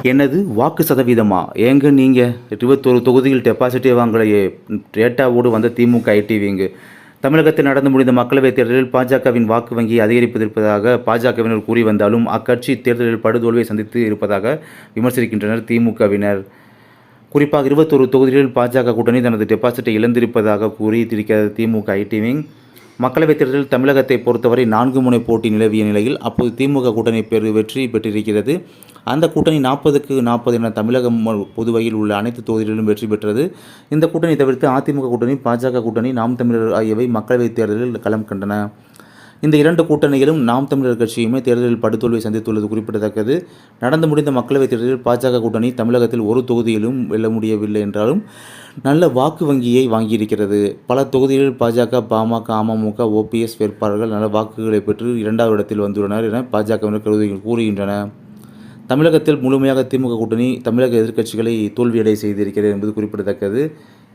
என்னது வாக்கு சதவீதமா? ஏங்க நீங்க 21 தொகுதியில் டெபாசிட்டே வாங்கலையே! டேட்டாவோடு வந்த திமுக ஐடிவிங்க. தமிழகத்தில் நடந்து முடிந்த மக்களவைத் தேர்தலில் பாஜகவின் வாக்கு வங்கியை அதிகரிப்பதாக பாஜகவினர் கூறி வந்தாலும், அக்கட்சி தேர்தலில் படுதோல்வியை சந்தித்து இருப்பதாக விமர்சிக்கின்றனர் திமுகவினர். குறிப்பாக 21 தொகுதிகளில் பாஜக கூட்டணி தனது டெபாசிட்டை இழந்திருப்பதாக கூறி இருக்கிறது திமுக ஐடிவிங். மக்களவைத் தேர்தலில் தமிழகத்தை பொறுத்தவரை 4 முனை போட்டி நிலவிய நிலையில், அப்போது திமுக கூட்டணி வெற்றி பெற்றிருக்கிறது. அந்த கூட்டணி 40க்கு 40 என தமிழகம் புதுவையில் உள்ள அனைத்து தொகுதிகளிலும் வெற்றி பெற்றது. இந்த கூட்டணி தவிர்த்து அதிமுக கூட்டணி, பாஜக கூட்டணி, நாம் தமிழர் ஆகியவை மக்களவைத் தேர்தலில் களம் கண்டன. இந்த இரண்டு கூட்டணிகளும் நாம் தமிழர் கட்சியுமே தேர்தலில் படுதோல்வியை சந்தித்துள்ளது குறிப்பிடத்தக்கது. நடந்து முடிந்த மக்களவைத் தேர்தலில் பாஜக கூட்டணி தமிழகத்தில் ஒரு தொகுதியிலும் வெல்ல முடியவில்லை என்றாலும் நல்ல வாக்கு வங்கியை வாங்கியிருக்கிறது. பல தொகுதிகளில் பாஜக, பாமக, அமமுக, ஓபிஎஸ் வேட்பாளர்கள் நல்ல வாக்குகளை பெற்று 2வது இடத்தில் வந்துள்ளனர் என பாஜகவினர் கூறுகின்றனர். தமிழகத்தில் முழுமையாக திமுக கூட்டணி தமிழக எதிர்க்கட்சிகளை தோல்வியடை செய்திருக்கிறது என்பது குறிப்பிடத்தக்கது.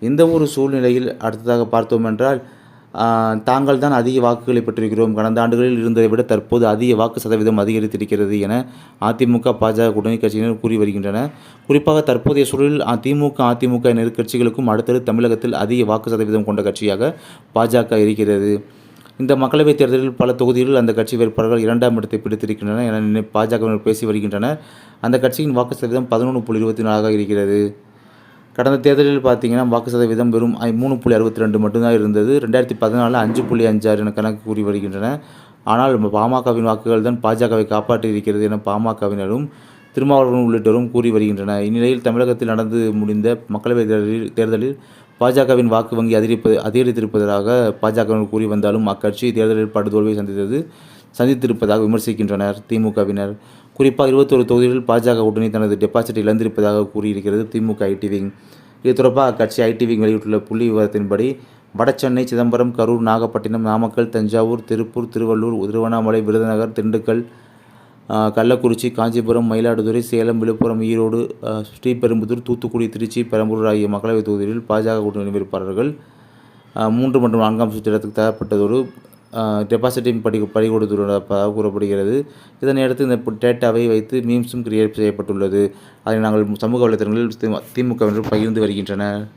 இந்த ஒரு சூழ்நிலையில் அடுத்ததாக பார்த்தோம் என்றால், தாங்கள் தான் அதிக வாக்குகளை பெற்றிருக்கிறோம், கடந்த ஆண்டுகளில் இருந்ததை விட தற்போது அதிக வாக்கு சதவீதம் அதிகரித்திருக்கிறது என அதிமுக, பாஜக கூட்டணி கட்சியினர் கூறி வருகின்றனர். குறிப்பாக தற்போதைய சூழலில் திமுக, அதிமுக என இரு கட்சிகளுக்கும் அடுத்தடுத்து தமிழகத்தில் அதிக வாக்கு சதவீதம் கொண்ட கட்சியாக பாஜக இருக்கிறது. இந்த மக்களவைத் தேர்தலில் பல தொகுதிகளில் அந்த கட்சி வேட்பாளர்கள் 2ஆம் இடத்தை பிடித்திருக்கின்றனர் என பாஜகவினர் பேசி வருகின்றனர். அந்த கட்சியின் வாக்கு சதவீதம் 11.24 இருக்கிறது. கடந்த தேர்தலில் பார்த்தீங்கன்னா வாக்கு சதவீதம் வெறும் 3.62 மட்டும்தான் இருந்தது. 2014 5.56 என கணக்கு கூறி வருகின்றன. ஆனால் பாமகவின் வாக்குகள் தான் பாஜகவை காப்பாற்றி இருக்கிறது என பாமகவினரும் திருமாவளவன் உள்ளிட்டோரும் கூறி வருகின்றனர். இந்நிலையில் தமிழகத்தில் நடந்து முடிந்த மக்களவைத் தேர்தலில் பாஜகவின் வாக்கு வங்கி அதிகரித்திருப்பதாக பாஜகவினர் கூறி வந்தாலும், அக்கட்சி தேர்தலில் படுதோல்வியை சந்தித்திருப்பதாக விமர்சிக்கின்றனர் திமுகவினர். குறிப்பாக 21 தொகுதிகளில் பாஜக கூட்டணி தனது டெபாசிட்டை இழந்திருப்பதாக கூறியிருக்கிறது திமுக ஐடிவிங். இது தொடர்பாக அக்கட்சி ஐடிவிங் வெளியிட்டுள்ள புள்ளி விவரத்தின்படி, வடசென்னை, சிதம்பரம், கரூர், நாகப்பட்டினம், நாமக்கல், தஞ்சாவூர், திருப்பூர், திருவள்ளூர், திருவண்ணாமலை, விருதுநகர், திண்டுக்கல், கள்ளக்குறிச்சி, காஞ்சிபுரம், மயிலாடுதுறை, சேலம், விழுப்புரம், ஈரோடு, ஸ்ரீபெரும்புதூர், தூத்துக்குடி, திருச்சி, பெரம்பலூர் ஆகிய மக்களவைத் தொகுதிகளில் பாஜக கூட்டணி வேட்பாளர்கள் 3 மற்றும் 4ஆம் சுற்றிடத்துக்கு தரப்பட்டதொரு டெபாசிட்டையும் பறி கொடுத்துள்ளதாக கூறப்படுகிறது. இதனையடுத்து இந்த டேட்டாவை வைத்து மீம்ஸும் கிரியேட் செய்யப்பட்டுள்ளது. அதை நாங்கள் சமூக வலைதளங்களில் திமுகவினர் பகிர்ந்து வருகின்றனர்.